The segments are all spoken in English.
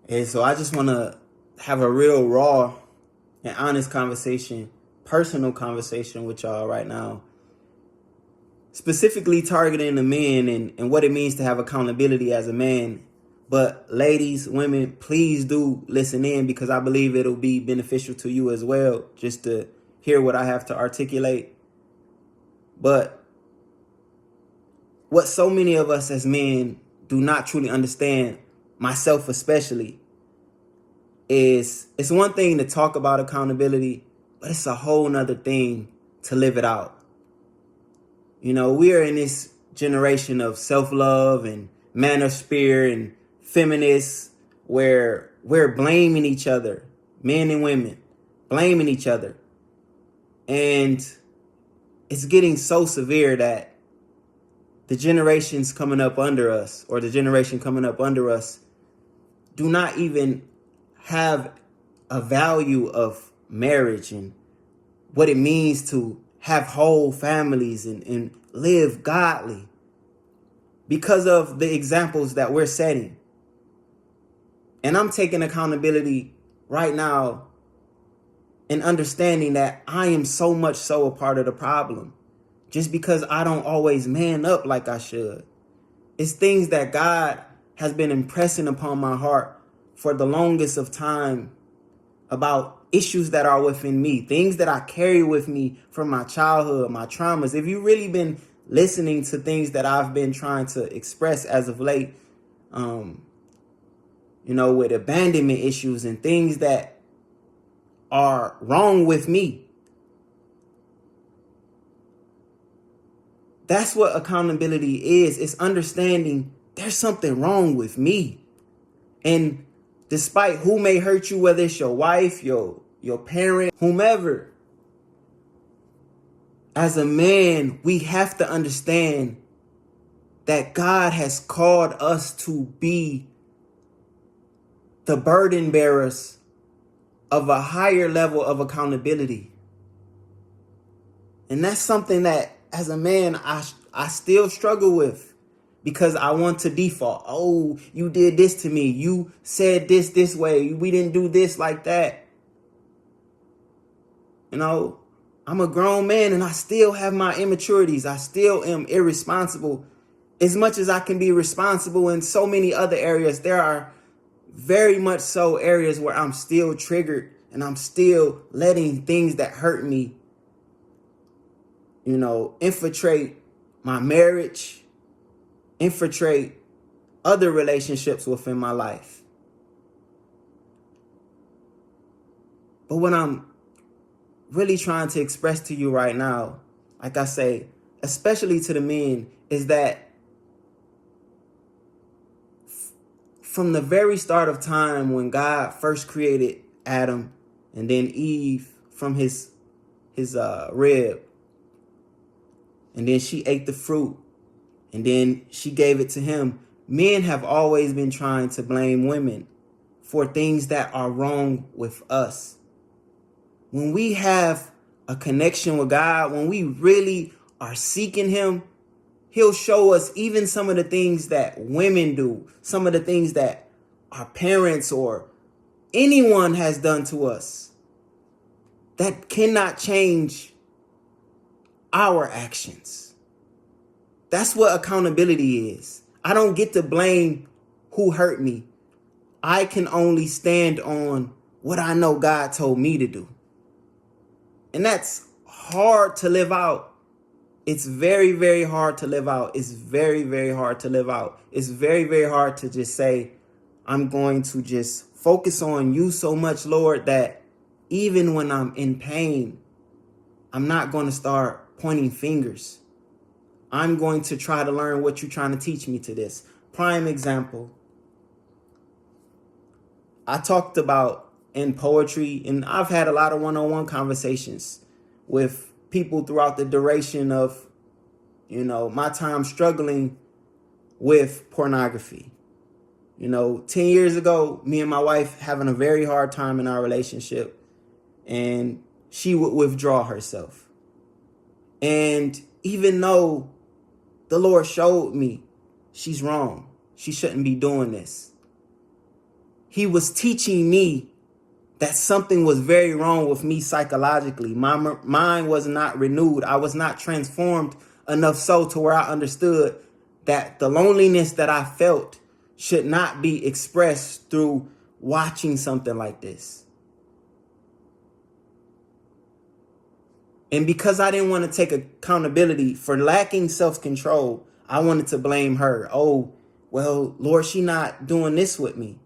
And so I just want to have a real raw and honest conversation, personal conversation with y'all right now, specifically targeting the men and what it means to have accountability as a man. But ladies, women, please do listen in, because I believe it'll be beneficial to you as well, just to hear what I have to articulate. But what so many of us as men do not truly understand, myself especially, is it's one thing to talk about accountability, but it's a whole nother thing to live it out. You know, we are in this generation of self-love and manosphere and feminists where we're blaming each other, men and women, blaming each other. And it's getting so severe that the generations coming up under us, or the generation coming up under us, do not even have a value of marriage and what it means to have whole families and live godly, because of the examples that we're setting. And I'm taking accountability right now and understanding that I am so much so a part of the problem, just because I don't always man up like I should. It's things that God has been impressing upon my heart for the longest of time, about issues that are within me, things that I carry with me from my childhood, my traumas. If you've really been listening to things that I've been trying to express as of late, with abandonment issues and things that are wrong with me, that's what accountability is. It's understanding there's something wrong with me. And despite who may hurt you, whether it's your wife, your parent, whomever, as a man, we have to understand that God has called us to be the burden bearers of a higher level of accountability. And that's something that, as a man, I still struggle with, because I want to default. Oh, you did this to me. You said this way. We didn't do this like that. I'm a grown man and I still have my immaturities. I still am irresponsible. As much as I can be responsible in so many other areas, there are very much so areas where I'm still triggered and I'm still letting things that hurt me, infiltrate my marriage, infiltrate other relationships within my life. But what I'm really trying to express to you right now, like I say, especially to the men, is that from the very start of time, when God first created Adam and then Eve from his rib, and then she ate the fruit, and then she gave it to him, men have always been trying to blame women for things that are wrong with us. When we have a connection with God, when we really are seeking him, he'll show us even some of the things that women do, some of the things that our parents or anyone has done to us that cannot change our actions. That's what accountability is. I don't get to blame who hurt me. I can only stand on what I know God told me to do. And that's hard to live out. It's very, very hard to live out. It's very, very hard to live out. It's very, very hard to just say, I'm going to just focus on you so much, Lord, that even when I'm in pain, I'm not going to start pointing fingers. I'm going to try to learn what you're trying to teach me to this. Prime example, I talked about in poetry, and I've had a lot of one-on-one conversations with people throughout the duration of, my time struggling with pornography. 10 years ago, me and my wife having a very hard time in our relationship, and she would withdraw herself. And even though the Lord showed me she's wrong, she shouldn't be doing this, he was teaching me that something was very wrong with me psychologically. My mind was not renewed. I was not transformed enough so to where I understood that the loneliness that I felt should not be expressed through watching something like this. And because I didn't want to take accountability for lacking self-control, I wanted to blame her. Oh, well, Lord, she not doing this with me.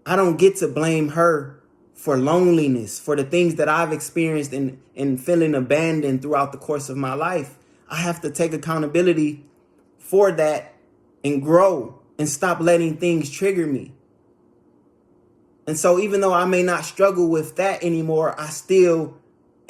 I don't get to blame her for loneliness, for the things that I've experienced and feeling abandoned throughout the course of my life. I have to take accountability for that and grow and stop letting things trigger me. And so even though I may not struggle with that anymore, I still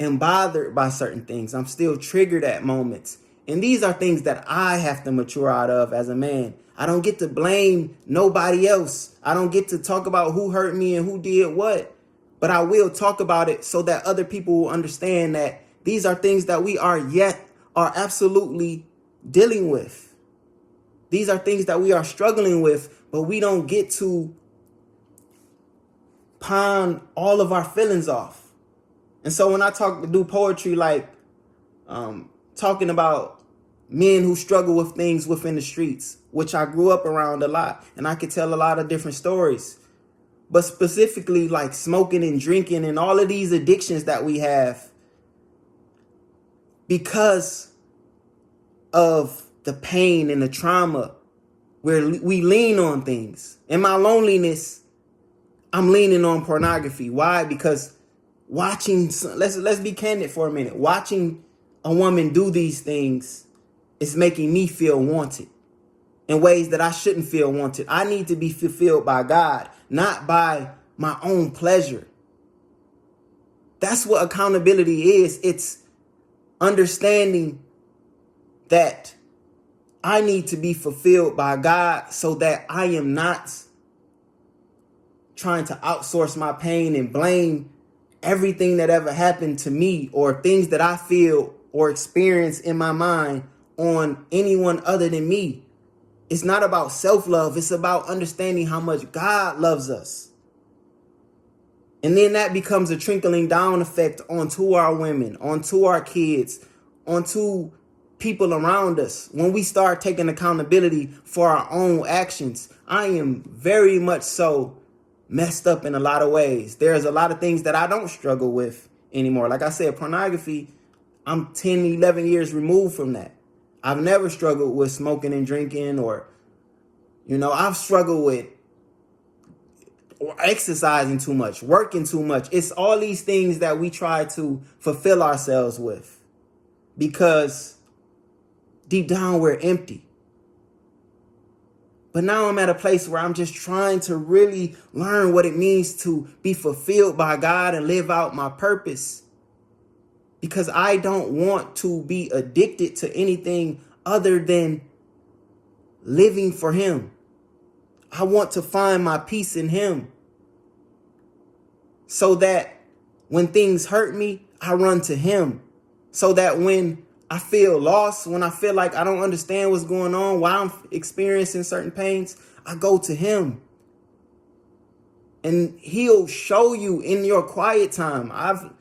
am bothered by certain things. I'm still triggered at moments. And these are things that I have to mature out of as a man. I don't get to blame nobody else. I don't get to talk about who hurt me and who did what. But I will talk about it so that other people will understand that these are things that we are absolutely dealing with. These are things that we are struggling with, but we don't get to pawn all of our feelings off. And so when I do poetry, like talking about men who struggle with things within the streets, which I grew up around a lot, and I could tell a lot of different stories, but specifically like smoking and drinking and all of these addictions that we have because of the pain and the trauma where we lean on things. In my loneliness, I'm leaning on pornography. Why? Because watching, let's be candid for a minute. Watching a woman do these things is making me feel wanted in ways that I shouldn't feel wanted. I need to be fulfilled by God, not by my own pleasure. That's what accountability is. It's understanding that I need to be fulfilled by God so that I am not trying to outsource my pain and blame everything that ever happened to me or things that I feel or experience in my mind on anyone other than me. It's not about self-love. It's about understanding how much God loves us. And then that becomes a trickling down effect onto our women, onto our kids, onto people around us. When we start taking accountability for our own actions, I am very much so messed up in a lot of ways. There's a lot of things that I don't struggle with anymore. Like I said, pornography, I'm 10, 11 years removed from that. I've never struggled with smoking and drinking or, I've struggled with exercising too much, working too much. It's all these things that we try to fulfill ourselves with because deep down we're empty. But now I'm at a place where I'm just trying to really learn what it means to be fulfilled by God and live out my purpose. Because I don't want to be addicted to anything other than living for Him. I want to find my peace in Him. So that when things hurt me, I run to Him. So that when I feel lost, when I feel like I don't understand what's going on, why I'm experiencing certain pains, I go to Him. And He'll show you in your quiet time. I've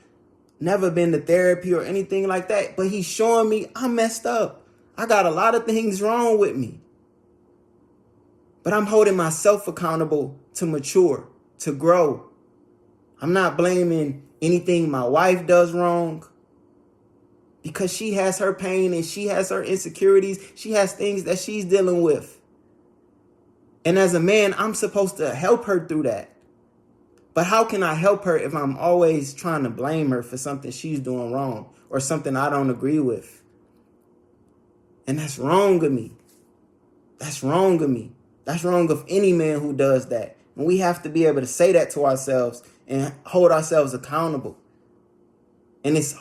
never been to therapy or anything like that, but He's showing me I'm messed up. I got a lot of things wrong with me. But I'm holding myself accountable to mature, to grow. I'm not blaming anything my wife does wrong because she has her pain and she has her insecurities. She has things that she's dealing with. And as a man, I'm supposed to help her through that. But how can I help her if I'm always trying to blame her for something she's doing wrong or something I don't agree with? And that's wrong of me. That's wrong of me. That's wrong of any man who does that. And we have to be able to say that to ourselves and hold ourselves accountable. And it's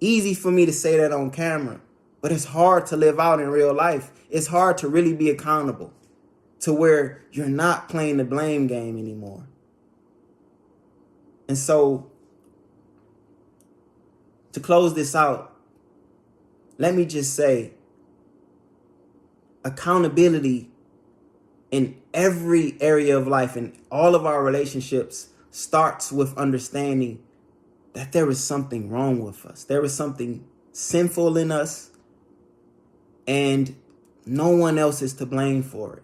easy for me to say that on camera, but it's hard to live out in real life. It's hard to really be accountable to where you're not playing the blame game anymore. And so, to close this out, let me just say, accountability in every area of life, in all of our relationships, starts with understanding that there is something wrong with us. There is something sinful in us, and no one else is to blame for it.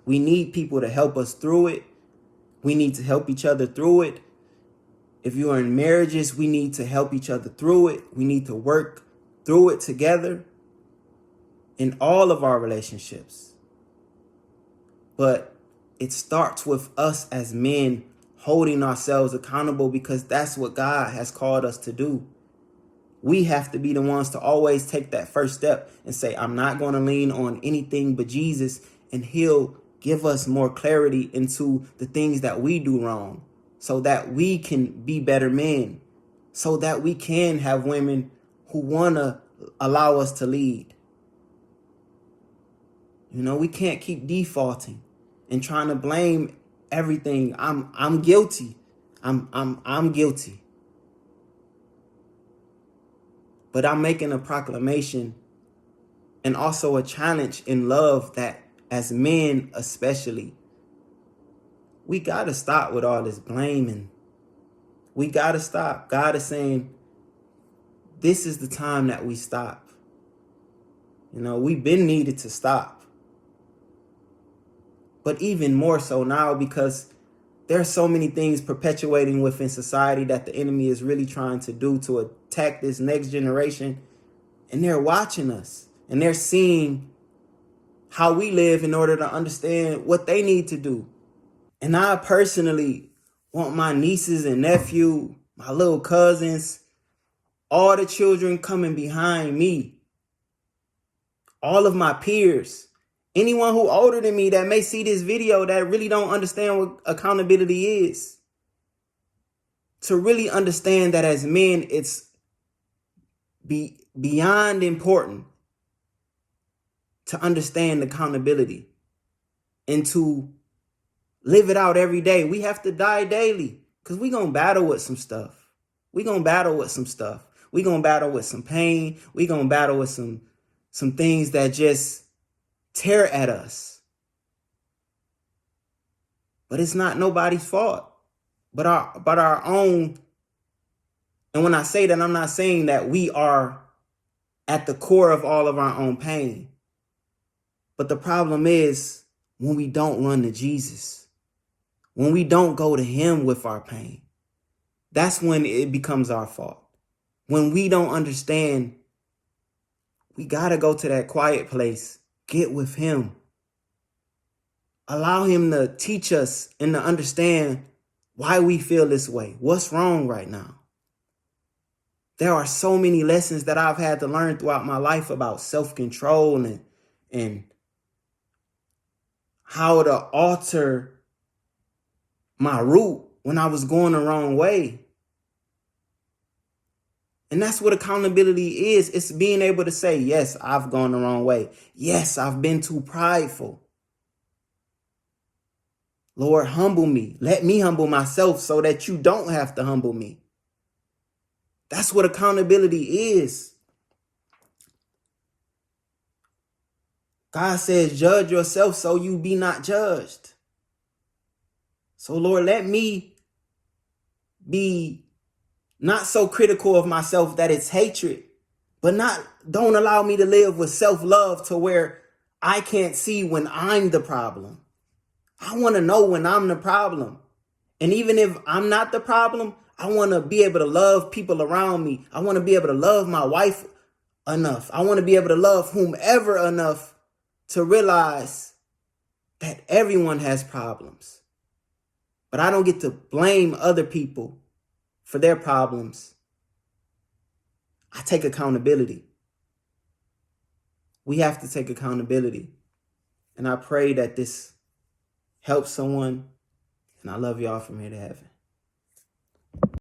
We need people to help us through it. We need to help each other through it. If you are in marriages, we need to help each other through it. We need to work through it together in all of our relationships. But it starts with us as men holding ourselves accountable, because that's what God has called us to do. We have to be the ones to always take that first step and say, I'm not going to lean on anything but Jesus, and he'll give us more clarity into the things that we do wrong, so that we can be better men, so that we can have women who want to allow us to lead. You know, we can't keep defaulting and trying to blame everything. I'm guilty. I'm guilty. But I'm making a proclamation and also a challenge in love that as men especially, we got to stop with all this blaming. We got to stop. God is saying, this is the time that we stop. You know, we've been needed to stop. But even more so now, because there are so many things perpetuating within society that the enemy is really trying to do to attack this next generation. And they're watching us and they're seeing how we live in order to understand what they need to do. And I personally want my nieces and nephew, my little cousins, all the children coming behind me, all of my peers, anyone who older than me that may see this video that really don't understand what accountability is, to really understand that as men, it's beyond important to understand accountability and to live it out every day. We have to die daily, because we're going to battle with some stuff. We're going to battle with some stuff. We're going to battle with some pain. We're going to battle with some things that just tear at us. But it's not nobody's fault but our own. And when I say that, I'm not saying that we are at the core of all of our own pain. But the problem is when we don't run to Jesus, when we don't go to him with our pain, that's when it becomes our fault. When we don't understand, we got to go to that quiet place, get with him. Allow him to teach us and to understand why we feel this way. What's wrong right now? There are so many lessons that I've had to learn throughout my life about self-control and how to alter my route when I was going the wrong way. And that's what accountability is. It's being able to say, yes, I've gone the wrong way. Yes, I've been too prideful. Lord, humble me. Let me humble myself so that you don't have to humble me. That's what accountability is. God says, judge yourself so you be not judged. So Lord, let me be not so critical of myself that it's hatred, but don't allow me to live with self-love to where I can't see when I'm the problem. I want to know when I'm the problem. And even if I'm not the problem, I want to be able to love people around me. I want to be able to love my wife enough. I want to be able to love whomever enough to realize that everyone has problems. But I don't get to blame other people for their problems. I take accountability. We have to take accountability. And I pray that this helps someone. And I love y'all from here to heaven.